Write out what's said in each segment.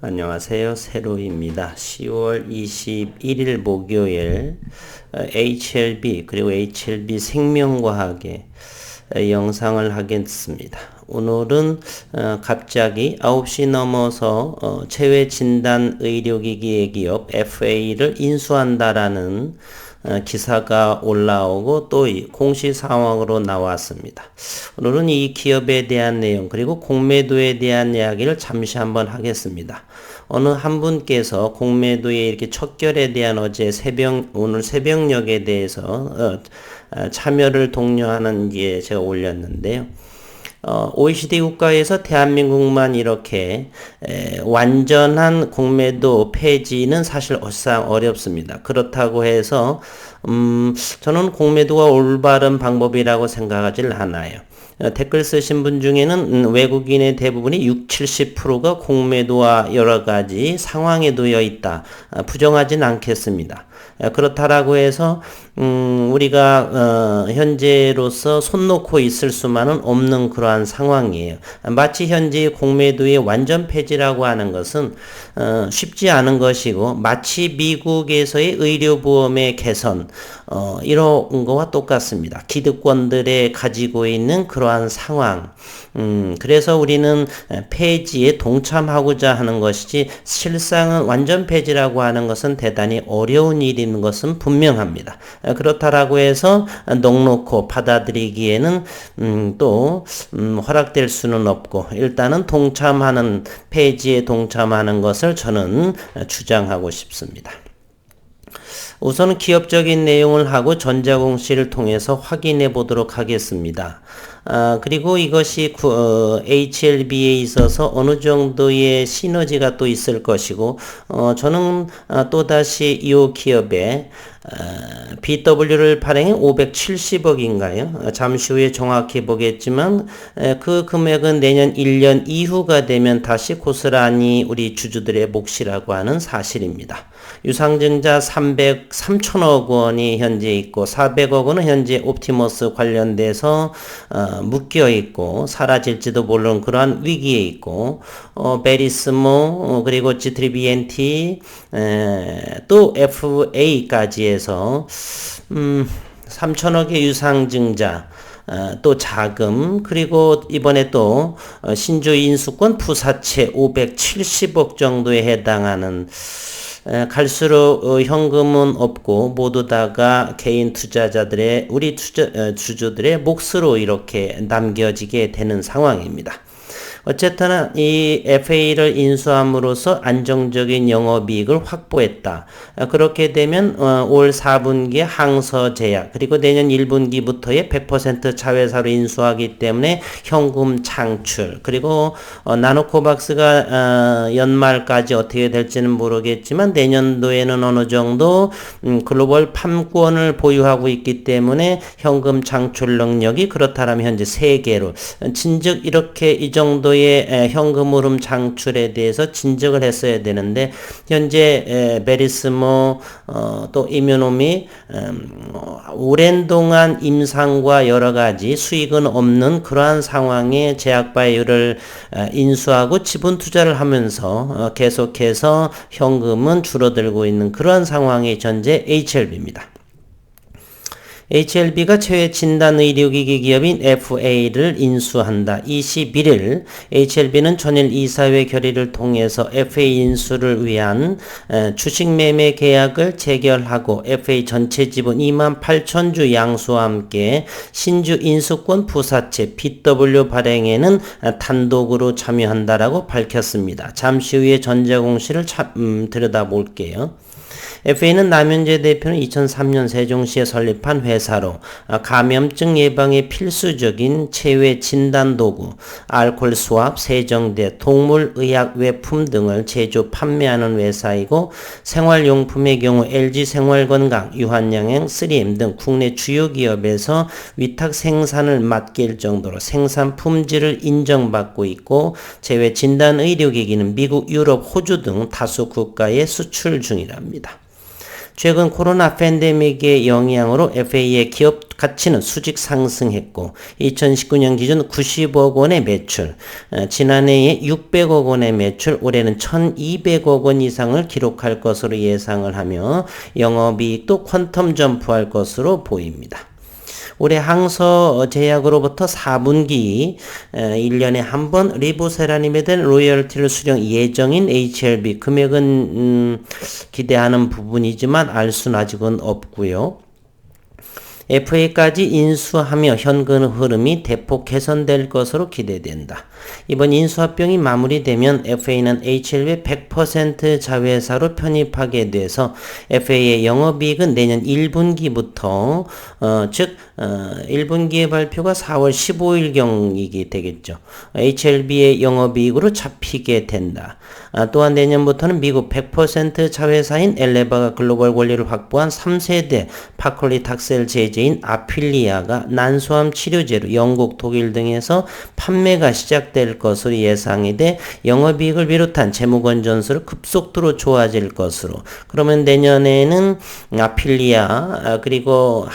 안녕하세요. 세로입니다. 10월 21일 목요일 HLB 그리고 HLB 생명과학의 영상을 하겠습니다. 오늘은 갑자기 9시 넘어서 체외진단의료기기 기업 FA를 인수한다라는 기사가 올라오고 또 공시 상황으로 나왔습니다. 오늘은 이 기업에 대한 내용 그리고 공매도에 대한 이야기를 잠시 한번 하겠습니다. 어느 한 분께서 공매도의 이렇게 척결에 대한 오늘 새벽녘에 대해서 참여를 독려하는 게 제가 올렸는데요. OECD 국가에서 대한민국만 이렇게 완전한 공매도 폐지는 사실 어렵습니다. 그렇다고 해서 저는 공매도가 올바른 방법이라고 생각하지를 않아요. 댓글 쓰신 분 중에는 외국인의 대부분이 70%가 공매도와 여러 가지 상황에 놓여 있다. 부정하진 않겠습니다. 그렇다라고 해서 우리가 현재로서 손 놓고 있을 수만은 없는 그러한 상황이에요. 마치 현재 공매도의 완전 폐지라고 하는 것은 쉽지 않은 것이고 마치 미국에서의 의료보험의 개선 이런 거와 똑같습니다. 기득권들의 가지고 있는 그러한 상황. 그래서 우리는 폐지에 동참하고자 하는 것이지 실상은 완전 폐지라고 하는 것은 대단히 어려운 일인 것은 분명합니다. 그렇다라고 해서 넉놓고 받아들이기에는 또 허락될 수는 없고 일단은 폐지에 동참하는 것을 저는 주장하고 싶습니다. 우선 기업적인 내용을 하고 전자공시를 통해서 확인해 보도록 하겠습니다. 그리고 이것이 HLB에 있어서 어느 정도의 시너지가 또 있을 것이고 저는 또다시 이 기업에 BW를 발행해 570억인가요? 잠시 후에 정확히 보겠지만 그 금액은 내년 1년 이후가 되면 다시 고스란히 우리 주주들의 몫이라고 하는 사실입니다. 유상증자 3천억 원이 현재 있고 400억 원은 현재 옵티머스 관련돼서 묶여 있고 사라질지도 모르는 그러한 위기에 있고 베리스모 그리고 G3BNT 또 FA까지 해서 3천억의 유상증자 또 자금 그리고 이번에 또 신주 인수권 부사채 570억 정도에 해당하는 갈수록 현금은 없고 모두 다가 개인 투자자들의 우리 주주들의 몫으로 이렇게 남겨지게 되는 상황입니다. 어쨌든 이 FA를 인수함으로써 안정적인 영업이익을 확보했다. 그렇게 되면 올 4분기에 항서제약 그리고 내년 1분기부터의 100% 자회사로 인수하기 때문에 현금 창출 그리고 나노코박스가 연말까지 어떻게 될지는 모르겠지만 내년도에는 어느 정도 글로벌 판권을 보유하고 있기 때문에 현금 창출 능력이 그렇다면 현재 3개로 진즉 이렇게 이 정도 현금 흐름 창출에 대해서 진척을 했어야 되는데 현재 베리스모 또 이뮤노미 오랜 동안 임상과 여러 가지 수익은 없는 그러한 상황에 제약바이오를 인수하고 지분 투자를 하면서 계속해서 현금은 줄어들고 있는 그러한 상황이 현재 HLB입니다. HLB가 체외진단의료기기 기업인 FA를 인수한다. 21일 HLB는 전일 이사회 결의를 통해서 FA 인수를 위한 주식매매 계약을 체결하고 FA 전체 지분 28,000주 양수와 함께 신주 인수권 부사채 BW 발행에는 단독으로 참여한다라고 밝혔습니다. 잠시 후에 전자공시를 들여다볼게요. FA는 남현재 대표는 2003년 세종시에 설립한 회사로 감염증 예방에 필수적인 체외 진단도구, 알코올 수압, 세정제, 동물의학 외품 등을 제조 판매하는 회사이고 생활용품의 경우 LG생활건강, 유한양행, 3M 등 국내 주요 기업에서 위탁 생산을 맡길 정도로 생산 품질을 인정받고 있고 체외 진단 의료기기는 미국, 유럽, 호주 등 다수 국가에 수출 중이랍니다. 최근 코로나 팬데믹의 영향으로 FA의 기업 가치는 수직 상승했고 2019년 기준 90억 원의 매출, 지난해에 600억 원의 매출, 올해는 1200억 원 이상을 기록할 것으로 예상을 하며 영업이익도 퀀텀 점프할 것으로 보입니다. 올해 항서제약으로부터 4분기 1년에 한 번 리보세라님에 대한 로열티를 수령 예정인 HLB 금액은 기대하는 부분이지만 알 수는 아직은 없고요. FA까지 인수하며 현금 흐름이 대폭 개선될 것으로 기대된다. 이번 인수합병이 마무리되면 FA는 HLB의 100% 자회사로 편입하게 돼서 FA의 영업이익은 내년 1분기부터 즉 1분기의 발표가 4월 15일경이게 되겠죠. HLB의 영업이익으로 잡히게 된다. 또한 내년부터는 미국 100% 자회사인 엘레바가 글로벌 권리를 확보한 3세대 파콜리탁셀 제제인 아필리아가 난소암 치료제로 영국, 독일 등에서 판매가 시작될 것으로 예상이 돼 영업이익을 비롯한 재무건전성으로 급속도로 좋아질 것으로, 그러면 내년에는 아필리아 그리고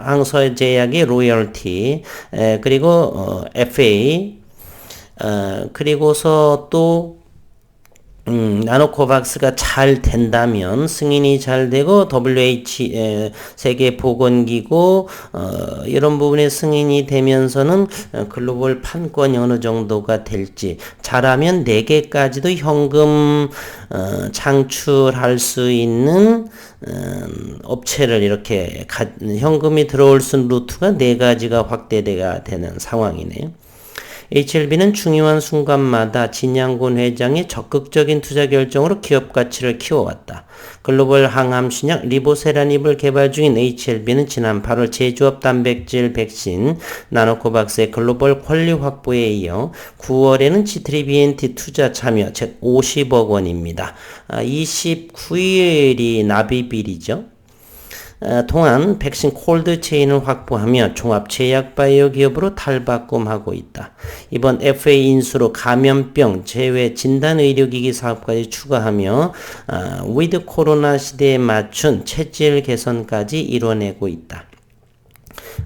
항서제약의 로열티 그리고 FA 그리고서 또 나노코박스가 잘 된다면, 승인이 잘 되고 세계보건기구 이런 부분에 승인이 되면서는 글로벌 판권이 어느 정도가 될지, 잘하면 4개까지도 현금 창출할 수 있는 업체를 이렇게 현금이 들어올 수 있는 루트가 4가지가 확대가 되는 상황이네요. HLB는 중요한 순간마다 진양곤 회장의 적극적인 투자 결정으로 기업 가치를 키워왔다. 글로벌 항암 신약 리보세라닙을 개발 중인 HLB는 지난 8월 제조업 단백질 백신 나노코박스의 글로벌 권리 확보에 이어 9월에는 G3BNT 투자 참여 즉 50억 원입니다. 29일이 납입일이죠. 동안 백신 콜드체인을 확보하며 종합제약바이오 기업으로 탈바꿈하고 있다. 이번 FA 인수로 감염병 제외 진단의료기기 사업까지 추가하며 위드 코로나 시대에 맞춘 체질 개선까지 이뤄내고 있다.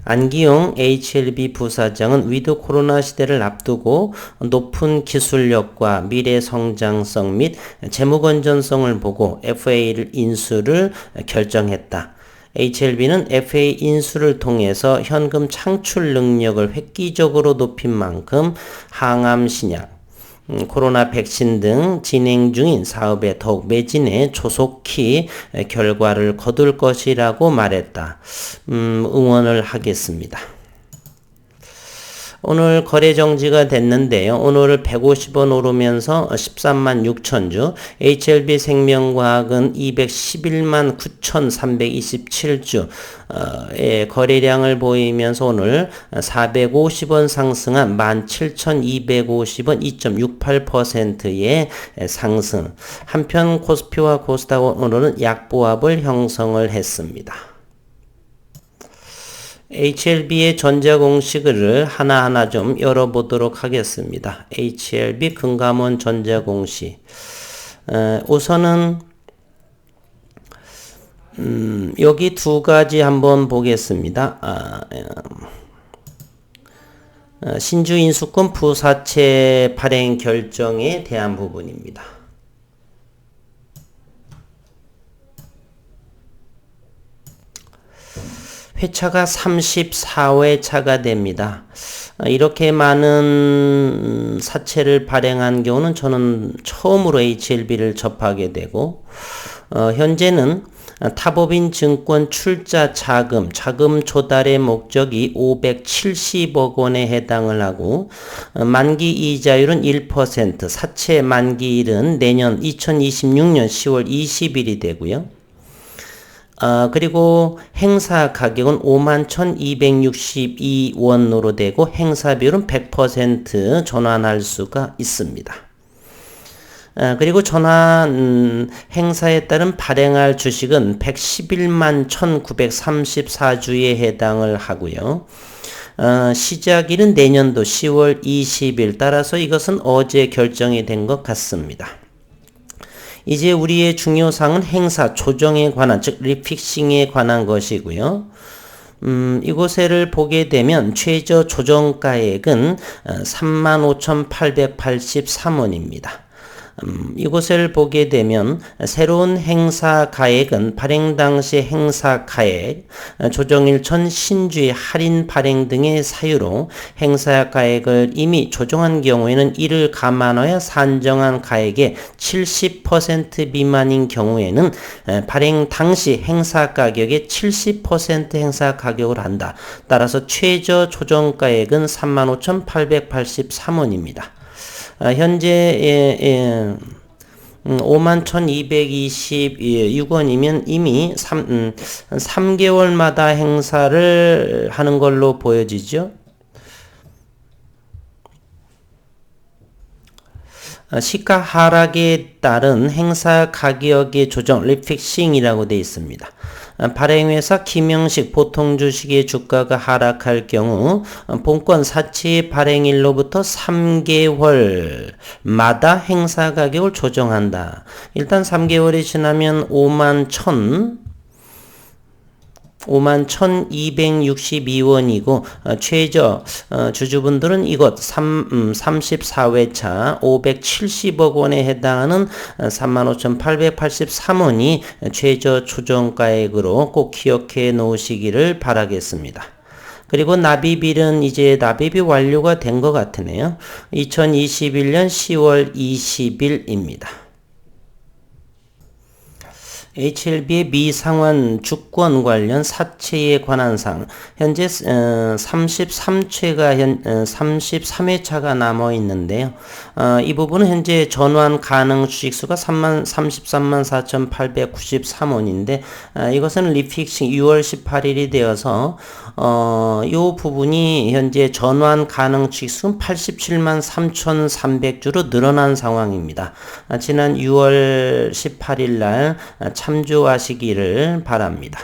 안기용 HLB 부사장은 위드 코로나 시대를 앞두고 높은 기술력과 미래 성장성 및 재무건전성을 보고 FA 인수를 결정했다. HLB는 FA 인수를 통해서 현금 창출 능력을 획기적으로 높인 만큼 항암 신약, 코로나 백신 등 진행 중인 사업에 더욱 매진해 조속히 결과를 거둘 것이라고 말했다. 응원을 하겠습니다. 오늘 거래 정지가 됐는데요. 오늘 150원 오르면서 13만 6천주, HLB 생명과학은 211만 9,327주 거래량을 보이면서 오늘 450원 상승한 17,250원 2.68%의 상승. 한편 코스피와 코스닥 오늘은 약보합을 형성을 했습니다. HLB의 전자공식을 하나하나 좀 열어보도록 하겠습니다. HLB 금감원 전자공식. 우선은 여기 2가지 한번 보겠습니다. 신주 인수권 부사채 발행 결정에 대한 부분입니다. 회차가 34회차가 됩니다. 이렇게 많은 사채를 발행한 경우는 저는 처음으로 HLB를 접하게 되고, 현재는 타법인 증권 출자 자금 조달의 목적이 570억 원에 해당을 하고, 만기 이자율은 1%, 사채 만기일은 내년 2026년 10월 20일이 되고요. 그리고 행사 가격은 51,262원으로 되고 행사비율은 100% 전환할 수가 있습니다. 그리고 전환 행사에 따른 발행할 주식은 111만 1934주에 해당을 하고요. 시작일은 내년도 10월 20일, 따라서 이것은 어제 결정이 된 것 같습니다. 이제 우리의 중요사항은 행사 조정에 관한, 즉 리픽싱에 관한 것이고요. 이곳을 보게 되면 최저 조정가액은 35,883원입니다. 이곳을 보게 되면 새로운 행사 가액은 발행 당시 행사 가액, 조정일 전 신주의 할인 발행 등의 사유로 행사 가액을 이미 조정한 경우에는 이를 감안하여 산정한 가액의 70% 미만인 경우에는 발행 당시 행사 가격의 70% 행사 가격을 한다. 따라서 최저 조정 가액은 35,883원입니다. 현재 51,226원이면 이미 3개월마다 행사를 하는 걸로 보여지죠. 시가 하락에 따른 행사 가격의 조정, 리픽싱이라고 되어 있습니다. 발행회사 김영식 보통 주식의 주가가 하락할 경우 본권 사치 발행일로부터 3개월마다 행사 가격을 조정한다. 일단 3개월이 지나면 51,262원이고 최저 주주분들은 이것 34회차 570억 원에 해당하는 35,883원이 최저 조정가액으로 꼭 기억해 놓으시기를 바라겠습니다. 그리고 납입일은 이제 납입이 완료가 된 것 같으네요. 2021년 10월 20일입니다. HLB의 미상환 주권 관련 사채에 관한 사항. 현재 33회차가 남아 있는데요. 이 부분은 현재 전환 가능 주식수가 334,893원인데 이것은 리픽싱 6월 18일이 되어서 이 부분이 현재 전환 가능 주식수는 873,300주로 늘어난 상황입니다. 지난 6월 18일 날 참조하시기를 바랍니다.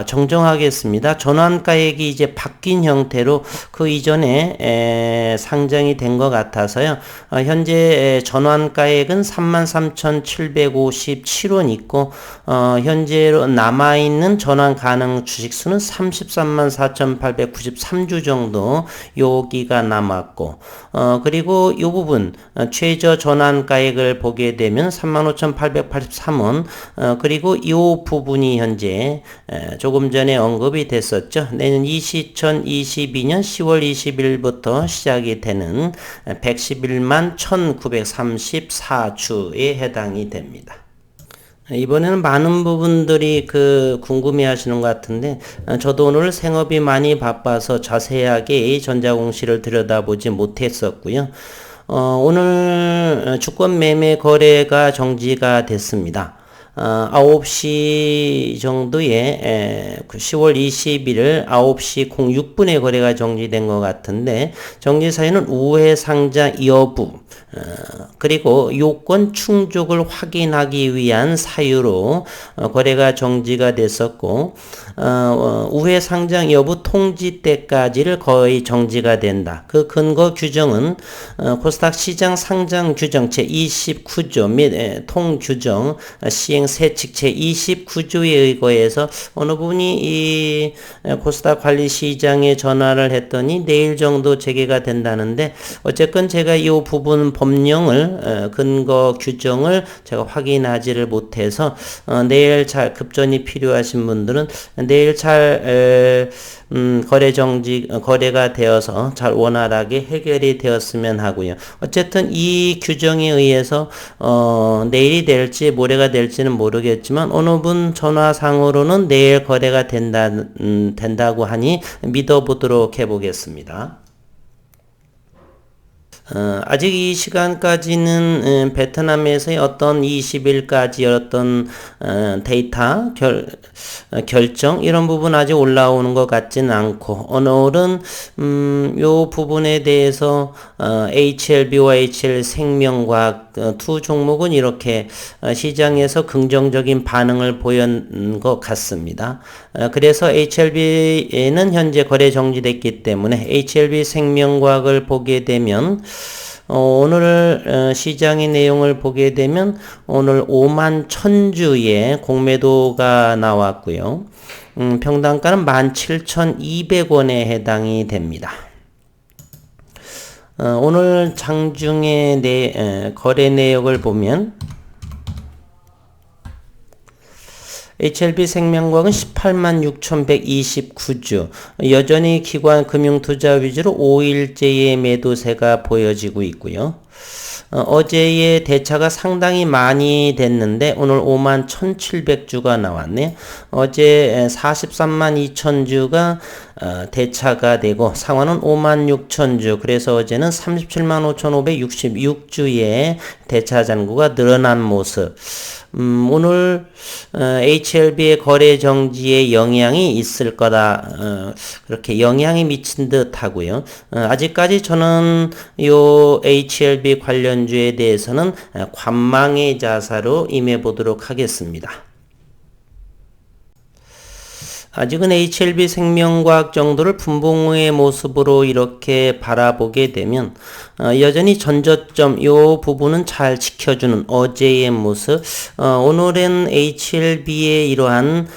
정정하겠습니다. 전환가액이 이제 바뀐 형태로 그 이전에 상정이 된 것 같아서요. 현재 전환가액은 33,757원 있고 현재로 남아있는 전환 가능 주식수는 334,893주 정도 여기가 남았고 그리고 이 부분 최저 전환가액을 보게 되면 35,883원 그리고 이 부분이 현재 조금 전에 언급이 됐었죠. 내년 2022년 10월 20일부터 시작이 되는 111만 1934주에 해당이 됩니다. 이번에는 많은 부분들이 궁금해 하시는 것 같은데, 저도 오늘 생업이 많이 바빠서 자세하게 전자공시를 들여다보지 못했었고요. 오늘 주권 매매 거래가 정지가 됐습니다. 9시 정도에 10월 21일 9시 06분에 거래가 정지된 것 같은데 정지 사유는 우회 상장 여부 그리고 요건 충족을 확인하기 위한 사유로 거래가 정지가 됐었고 우회 상장 여부 통지 때까지를 거의 정지가 된다. 그 근거 규정은 코스닥 시장 상장 규정 제29조 및 통규정 시행 세칙 제29조에 의거해서 어느 분이 이 코스닥 관리 시장에 전화를 했더니 내일 정도 재개가 된다는데 어쨌건 제가 이 부분 법령을 근거 규정을 제가 확인하지를 못해서 내일 잘 급전이 필요하신 분들은 내일 잘 거래가 되어서 잘 원활하게 해결이 되었으면 하고요. 어쨌든 이 규정에 의해서 내일이 될지 모레가 될지는 모르겠지만 어느 분 전화상으로는 내일 거래가 된다고 하니 믿어보도록 해보겠습니다. 아직 이 시간까지는 베트남에서의 어떤 20일까지 어떤 데이터 결정 이런 부분 아직 올라오는 것 같지는 않고 오늘은 요 부분에 대해서 HLB와 HL생명과학 두 종목은 이렇게 시장에서 긍정적인 반응을 보인 것 같습니다. 그래서 HLB는 현재 거래 정지됐기 때문에 HLB 생명과학을 보게 되면 오늘 시장의 내용을 보게 되면 오늘 5만 1000주의 공매도가 나왔고요. 평당가는 17,200원에 해당이 됩니다. 오늘 장중의 거래 내역을 보면 HLB 생명과학은 186,129주, 여전히 기관 금융투자 위주로 5일째의 매도세가 보여지고 있고요. 어제의 대차가 상당히 많이 됐는데 오늘 5만 1,700주가 나왔네요. 어제 43만 2천주가 대차가 되고 상환은 5만 6천주, 그래서 어제는 37만 5,566주의 대차 잔고가 늘어난 모습. 오늘 HLB의 거래 정지에 영향이 있을 거다, 그렇게 영향이 미친 듯 하고요. 아직까지 저는 요 HLB 관련주에 대해서는 관망의 자세로 임해 보도록 하겠습니다. 아직은 HLB 생명과학 정도를 분봉의 모습으로 이렇게 바라보게 되면 여전히 전저점 요 부분은 잘 지켜주는 어제의 모습, 오늘은 HLB의 이러한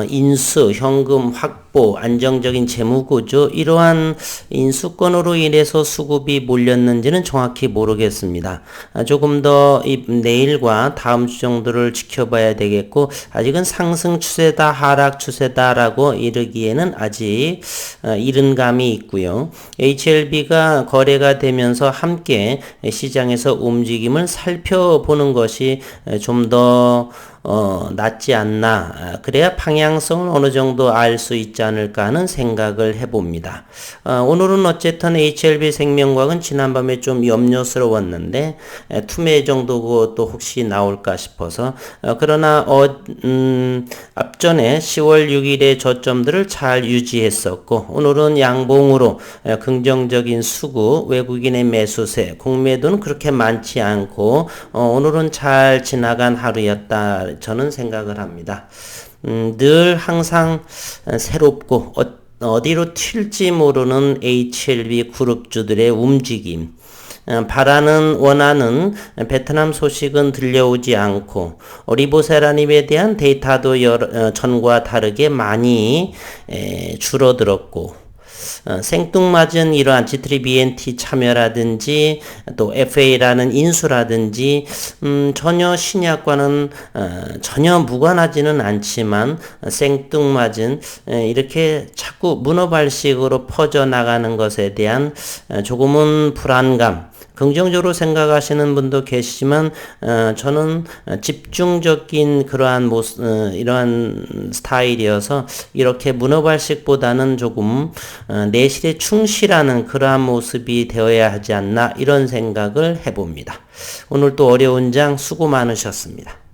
인수, 현금 확보, 안정적인 재무구조, 이러한 인수권으로 인해서 수급이 몰렸는지는 정확히 모르겠습니다. 조금 더 내일과 다음 주 정도를 지켜봐야 되겠고, 아직은 상승 추세다, 하락 추세다라고 이르기에는 아직 이른 감이 있고요. HLB가 거래가 되면서 함께 시장에서 움직임을 살펴보는 것이 좀 더 낫지 않나, 그래야 방향성을 어느 정도 알 수 있지 않을까 하는 생각을 해봅니다. 오늘은 어쨌든 HLB 생명과학은 지난밤에 좀 염려스러웠는데 투매 정도고 또 혹시 나올까 싶어서, 그러나 앞전에 10월 6일의 저점들을 잘 유지했었고 오늘은 양봉으로 긍정적인 수구, 외국인의 매수세, 공매도는 그렇게 많지 않고 오늘은 잘 지나간 하루였다, 저는 생각을 합니다. 늘 항상 새롭고 어디로 튈지 모르는 HLB 그룹주들의 움직임, 원하는 베트남 소식은 들려오지 않고 리보세라님에 대한 데이터도 전과 다르게 많이 줄어들었고, 생뚱맞은 이러한 G3BNT 참여라든지 또 FA라는 인수라든지 전혀 신약과는 전혀 무관하지는 않지만 생뚱맞은 이렇게 자꾸 문어발식으로 퍼져나가는 것에 대한 조금은 불안감, 긍정적으로 생각하시는 분도 계시지만 저는 집중적인 그러한 이러한 스타일이어서 이렇게 문어발식보다는 조금 내실에 충실하는 그러한 모습이 되어야 하지 않나, 이런 생각을 해봅니다. 오늘 또 어려운 장 수고 많으셨습니다.